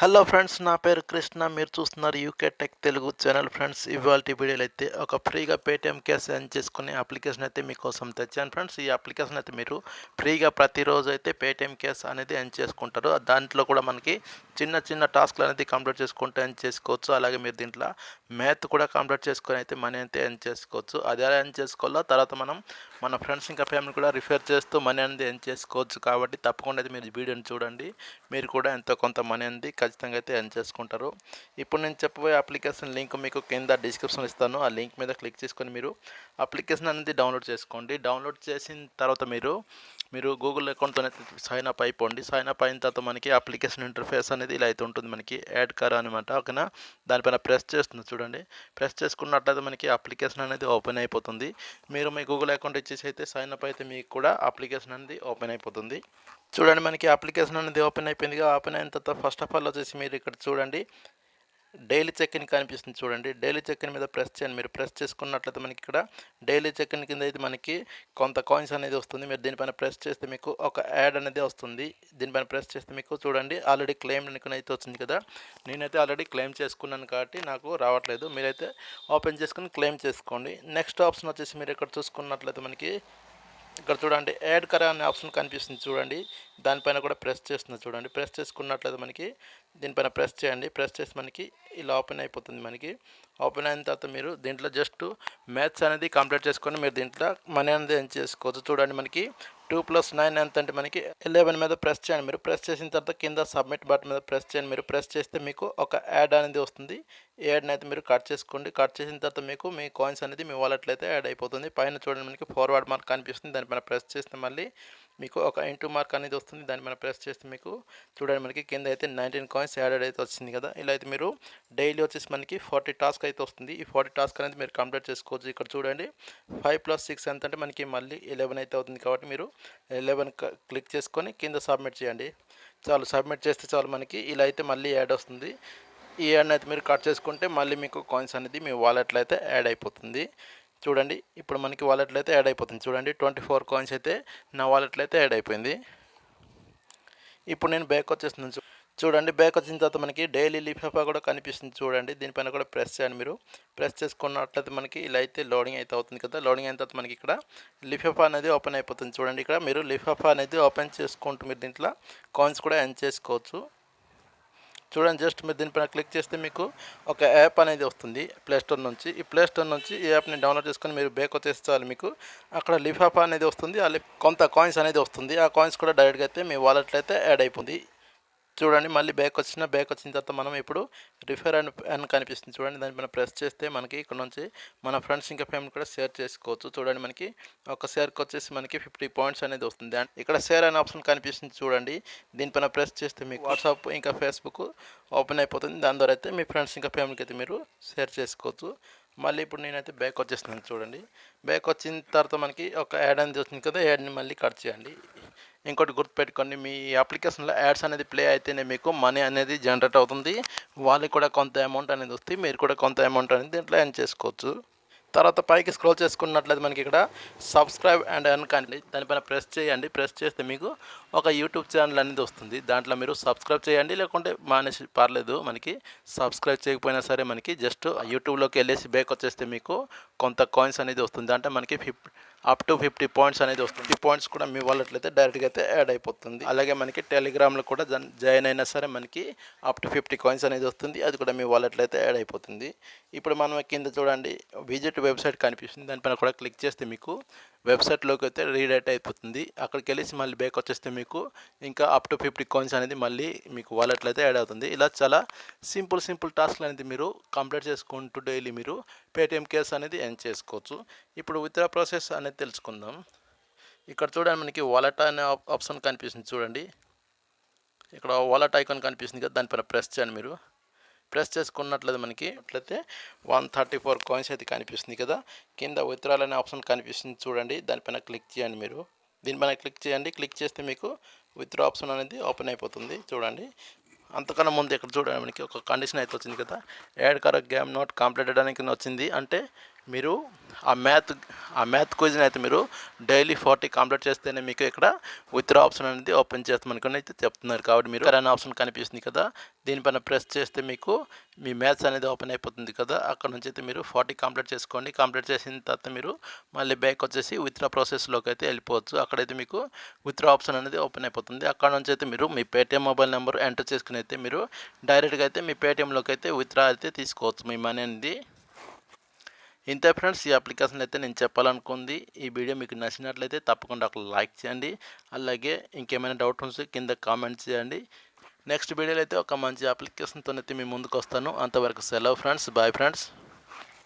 Hello friends, నా పేరు కృష్ణ. మీరు చూస్తున్నారు UK tech Telugu channel. Friends, ఇవాల్టి వీడియోలో అయితే ఒక ఫ్రీగా పేటిఎం క్యాష్ ఎర్న్ చేసుకునే అప్లికేషన్ అయితే మీకోసం తెచ్చాను. ఫ్రెండ్స్, ఈ అప్లికేషన్ అయితే మీరు ఫ్రీగా ప్రతిరోజు అయితే పేటిఎం క్యాష్ అనేది ఎర్న్ చేసుకుంటారు. దాంట్లో కూడా మనకి చిన్న చిన్న టాస్క్లు అనేది కంప్లీట్ చేసుకుంటూ ఎర్న్ చేసుకోవచ్చు. అలాగే మీరు దీంట్లో మ్యాథ్ కూడా కంప్లీట్ చేసుకొని అయితే మనీ అయితే ఎర్న్ చేసుకోవచ్చు. అది ఎలా ఎర్న్ చేసుకోవాలో తర్వాత మనం మన ఫ్రెండ్స్ ఇంకా ఫ్యామిలీ కూడా రిఫర్ చేస్తూ మనీ అనేది ఎర్న్ చేసుకోవచ్చు. కాబట్టి తప్పకుండా అయితే మీరు వీడియోని చూడండి. మీరు కూడా ఎంతో కొంత మనీ అనేది ఖచ్చితంగా అయితే ఎర్న్ చేసుకుంటారు. ఇప్పుడు నేను చెప్పబోయే అప్లికేషన్ లింక్ మీకు కింద డిస్క్రిప్షన్ ఇస్తాను. ఆ లింక్ మీద క్లిక్ చేసుకొని మీరు అప్లికేషన్ అనేది డౌన్లోడ్ చేసుకోండి. డౌన్లోడ్ చేసిన తర్వాత మీరు గూగుల్ అకౌంట్తో సైన్ అప్ అయిపోండి. సైన్ అప్ అయిన తర్వాత మనకి అప్లికేషన్ ఇంటర్ఫేస్ అనేది ఇలా అయితే ఉంటుంది. మనకి యాడ్ కార్ అనమాట. ఓకేనా, దానిపైన ప్రెస్ చేస్తుంది చూడండి. ప్రెస్ చేసుకున్నట్లయితే మనకి అప్లికేషన్ అనేది ఓపెన్ అయిపోతుంది. మీరు మీ గూగుల్ అకౌంట్ ఇచ్చేసి అయితే సైన్ అప్ అయితే మీకు కూడా అప్లికేషన్ అనేది ఓపెన్ అయిపోతుంది. చూడండి, మనకి అప్లికేషన్ అనేది ఓపెన్ అయిపోయిందిగా. ఓపెన్ అయిన తర్వాత ఫస్ట్ ఆఫ్ ఆల్ వచ్చేసి మీరు ఇక్కడ చూడండి, డైలీ చెక్ ఇన్ కనిపిస్తుంది చూడండి. డైలీ చెక్ ఇన్ మీద ప్రెస్ చేయండి. మీరు ప్రెస్ చేసుకున్నట్లయితే మనకి ఇక్కడ డైలీ చెక్ ఇన్ కింద అయితే మనకి కొంత కాయిన్స్ అనేది వస్తుంది. మీరు దీనిపైన ప్రెస్ చేస్తే మీకు ఒక యాడ్ అనేది వస్తుంది. దీనిపైన ప్రెస్ చేస్తే మీకు చూడండి ఆల్రెడీ క్లెయిమ్ అయితే వచ్చింది కదా. నేనైతే ఆల్రెడీ క్లెయిమ్ చేసుకున్నాను కాబట్టి నాకు రావట్లేదు. మీరైతే ఓపెన్ చేసుకుని క్లెయిమ్ చేసుకోండి. నెక్స్ట్ ఆప్షన్ వచ్చేసి మీరు ఇక్కడ చూసుకున్నట్లయితే మనకి ఇక్కడ చూడండి యాడ్ కరా అనే ఆప్షన్ కనిపిస్తుంది చూడండి. దానిపైన కూడా ప్రెస్ చేస్తుంది చూడండి. ప్రెస్ చేసుకున్నట్లయితే మనకి దీనిపైన ప్రెస్ చేయండి. ప్రెస్ చేసి మనకి ఇలా ఓపెన్ అయిపోతుంది. మనకి ఓపెన్ అయిన తర్వాత మీరు దీంట్లో జస్ట్ మ్యాథ్స్ అనేది కంప్లీట్ చేసుకొని మీరు దీంట్లో మనీ అనేది ఎర్న్ చేసుకోవచ్చు. చూడండి, మనకి 2 + 9 ఎంత అంటే మనకి 11 మీద ప్రెస్ చేయండి. మీరు ప్రెస్ చేసిన తర్వాత కింద సబ్మిట్ బటన్ మీద ప్రెస్ చేయండి. మీరు ప్రెస్ చేస్తే మీకు ఒక యాడ్ అనేది వస్తుంది. ఈ యాడ్ని అయితే మీరు కట్ చేసుకోండి. కట్ చేసిన తర్వాత మీకు మీ కాయిన్స్ అనేది మీ వాలెట్లో అయితే యాడ్ అయిపోతుంది. పైన చూడండి, మనకి ఫార్వర్డ్ మార్క్ కనిపిస్తుంది. దానిపైన ప్రెస్ చేస్తే మళ్ళీ మీకు ఒక ఇంటూ మార్క్ అనేది వస్తుంది. దానిపైన ప్రెస్ చేస్తే మీకు చూడండి మనకి కింద అయితే 19 కాయిన్స్ యాడెడ్ అయితే వచ్చింది కదా. ఇలా అయితే మీరు డైలీ వచ్చేసి మనకి 40 టాస్క్ అయితే వస్తుంది. ఈ 40 టాస్క్ అనేది మీరు కంప్లీట్ చేసుకోవచ్చు. ఇక్కడ చూడండి 5 + 6 ఎంత అంటే మనకి మళ్ళీ 11 అయితే అవుతుంది. కాబట్టి మీరు 11 క్లిక్ చేసుకొని కింద సబ్మిట్ చేయండి. చాలు, సబ్మిట్ చేస్తే చాలు, మనకి ఇలా అయితే మళ్ళీ యాడ్ వస్తుంది. ఈ యాడ్ని అయితే మీరు కట్ చేసుకుంటే మళ్ళీ మీకు కాయిన్స్ అనేది మీ వాలెట్లో అయితే యాడ్ అయిపోతుంది. చూడండి, ఇప్పుడు మనకి వాలెట్లో అయితే యాడ్ అయిపోతుంది. చూడండి, 24 కాయిన్స్ అయితే నా వాలెట్లో అయితే యాడ్ అయిపోయింది. ఇప్పుడు నేను బ్యాక్ వచ్చేస్తున్నాను. చూడండి, బ్యాక్ వచ్చిన తర్వాత మనకి డైలీ లిఫాఫా కూడా కనిపిస్తుంది చూడండి. దీనిపైన కూడా ప్రెస్ చేయండి. మీరు ప్రెస్ చేసుకున్నట్లయితే మనకి ఇలా అయితే లోడింగ్ అయితే అవుతుంది కదా. లోడింగ్ అయిన తర్వాత మనకి ఇక్కడ లిఫాఫా అనేది ఓపెన్ అయిపోతుంది చూడండి. ఇక్కడ మీరు లిఫాఫా అనేది ఓపెన్ చేసుకుంటూ మీరు దీంట్లో కాయిన్స్ కూడా ఎర్న్ చేసుకోవచ్చు. చూడండి, జస్ట్ మీరు దీనిపైన క్లిక్ చేస్తే మీకు ఒక యాప్ అనేది వస్తుంది ప్లేస్టోర్ నుంచి. ఈ ప్లేస్టోర్ నుంచి ఈ యాప్ని డౌన్లోడ్ చేసుకొని మీరు బ్యాక్ వచ్చేస్తే చాలు, మీకు అక్కడ లిఫాఫా అనేది వస్తుంది. కొంత కాయిన్స్ అనేది వస్తుంది. ఆ కాయిన్స్ కూడా డైరెక్ట్గా అయితే మీ వాలెట్లో అయితే యాడ్ అయిపోతుంది. చూడండి, మళ్ళీ బ్యాక్ వచ్చిన తర్వాత మనం ఇప్పుడు రిఫర్ అని కనిపిస్తుంది చూడండి. దానిపైన ప్రెస్ చేస్తే మనకి ఇక్కడ నుంచి మన ఫ్రెండ్స్ ఇంకా ఫ్యామిలీ కూడా షేర్ చేసుకోవచ్చు. చూడండి, మనకి ఒక షేర్కి వచ్చేసి మనకి 50 పాయింట్స్ అనేది వస్తుంది. అండ్ ఇక్కడ షేర్ అనే ఆప్షన్ కనిపిస్తుంది చూడండి. దీనిపైన ప్రెస్ చేస్తే మీకు వాట్సాప్ ఇంకా ఫేస్బుక్ ఓపెన్ అయిపోతుంది. దాని ద్వారా అయితే మీ ఫ్రెండ్స్ ఇంకా ఫ్యామిలీకి అయితే మీరు షేర్ చేసుకోవచ్చు. మళ్ళీ ఇప్పుడు నేనైతే బ్యాక్ వచ్చేస్తున్నాను చూడండి. బ్యాక్ వచ్చిన తర్వాత మనకి ఒక యాడ్ అనేది వచ్చింది కదా. యాడ్ని మళ్ళీ కట్ చేయండి. ఇంకోటి గుర్తుపెట్టుకోండి, మీ అప్లికేషన్లో యాడ్స్ అనేది ప్లే అయితేనే మీకు మనీ అనేది జనరేట్ అవుతుంది. వాళ్ళకి కూడా కొంత అమౌంట్ అనేది వస్తుంది. మీరు కూడా కొంత అమౌంట్ అనేది దీంట్లో ఎర్న్ చేసుకోవచ్చు. తర్వాత పైకి స్క్రోల్ చేసుకున్నట్లయితే మనకి ఇక్కడ సబ్స్క్రైబ్ అండ్ ఎర్న్ కండి, దానిపైన ప్రెస్ చేయండి. ప్రెస్ చేస్తే మీకు ఒక యూట్యూబ్ ఛానల్ అనేది వస్తుంది. దాంట్లో మీరు సబ్స్క్రైబ్ చేయండి, లేకుంటే మానేసి పర్లేదు. మనకి సబ్స్క్రైబ్ చేయకపోయినా సరే మనకి జస్ట్ యూట్యూబ్లోకి వెళ్ళేసి బ్యాక్ వచ్చేస్తే మీకు కొంత కాయిన్స్ అనేది వస్తుంది. అంటే మనకి అప్ టు 50 పాయింట్స్ అనేది వస్తుంది. 50 పాయింట్స్ కూడా మీ వాలెట్లయితే డైరెక్ట్గా అయితే యాడ్ అయిపోతుంది. అలాగే మనకి టెలిగ్రామ్లో కూడా జాయిన్ అయినా సరే మనకి అప్ టు 50 కాయిన్స్ అనేది వస్తుంది. అది కూడా మీ వాలెట్లో అయితే యాడ్ అయిపోతుంది. ఇప్పుడు మనం కింద చూడండి విజిట్ వెబ్సైట్ కనిపిస్తుంది. దానిపైన కూడా క్లిక్ చేస్తే మీకు వెబ్సైట్లోకి అయితే రీడైరెక్ట్ అయిపోతుంది. అక్కడికి వెళ్ళేసి మళ్ళీ బ్యాక్ వచ్చేస్తే మీకు ఇంకా అప్ టు 50 కాయిన్స్ అనేది మళ్ళీ మీకు వాలెట్లో అయితే యాడ్ అవుతుంది. ఇలా చాలా సింపుల్ టాస్క్లు అనేది మీరు కంప్లీట్ చేసుకుంటూ డైలీ మీరు పేటిఎం క్యాష్ అనేది ఎర్న్ చేసుకోవచ్చు. ఇప్పుడు విత్డ్రా ప్రాసెస్ అనేది తెలుసుకుందాం. ఇక్కడ చూడండి, మనకి వాలెట్ అనే ఆప్షన్ కనిపిస్తుంది చూడండి. ఇక్కడ వాలెట్ ఐకాన్ కనిపిస్తుంది కదా, దానిపైన ప్రెస్ చేయండి. మీరు ప్రెస్ చేసుకున్నట్లయితే మనకి అట్లయితే 134 కాయిన్స్ అయితే కనిపిస్తుంది కదా. కింద విత్డ్రాల్ అనే ఆప్షన్ కనిపిస్తుంది చూడండి. దానిపైన క్లిక్ చేయండి. మీరు దీనిపైన క్లిక్ చేయండి. క్లిక్ చేస్తే మీకు విత్డ్రా ఆప్షన్ అనేది ఓపెన్ అయిపోతుంది చూడండి. అంతకన్నా ముందు ఇక్కడ చూడండి, మనకి ఒక కండిషన్ అయితే వచ్చింది కదా. Add correct game not completed అని వచ్చింది. అంటే మీరు ఆ మ్యాథ్ క్విజ్ని అయితే మీరు డైలీ 40 కంప్లీట్ చేస్తేనే మీకు ఇక్కడ విత్డ్రా ఆప్షన్ అనేది ఓపెన్ చేస్తామనుకుని అయితే చెప్తున్నారు. కాబట్టి మీరు కరెంట్ ఆప్షన్ కనిపిస్తుంది కదా, దీనిపైన ప్రెస్ చేస్తే మీకు మీ మ్యాథ్స్ అనేది ఓపెన్ అయిపోతుంది కదా. అక్కడ నుంచి అయితే మీరు 40 కంప్లీట్ చేసుకోండి. కంప్లీట్ చేసిన తర్వాత మీరు మళ్ళీ బ్యాక్ వచ్చేసి విత్డ్రా ప్రాసెస్లోకి అయితే వెళ్ళిపోవచ్చు. అక్కడైతే మీకు విత్డ్రా ఆప్షన్ అనేది ఓపెన్ అయిపోతుంది. అక్కడ నుంచి అయితే మీరు మీ పేటీఎం మొబైల్ నెంబర్ ఎంటర్ చేసుకుని అయితే మీరు డైరెక్ట్గా అయితే మీ పేటీఎంలోకి అయితే విత్డ్రా అయితే తీసుకోవచ్చు మీ మనీ అనేది. ఇంతే ఫ్రెండ్స్, ఈ అప్లికేషన్ అయితే నేను చెప్పాలనుకుంది. ఈ వీడియో మీకు నచ్చినట్లయితే తప్పకుండా ఒక లైక్ చేయండి. అలాగే ఇంకేమైనా డౌట్ ఉంటే కింద కామెంట్ చేయండి. నెక్స్ట్ వీడియోలో అయితే ఒక మంచి అప్లికేషన్తో అయితే మీ ముందుకు వస్తాను. అంతవరకు సెలవు ఫ్రెండ్స్, బాయ్ ఫ్రెండ్స్.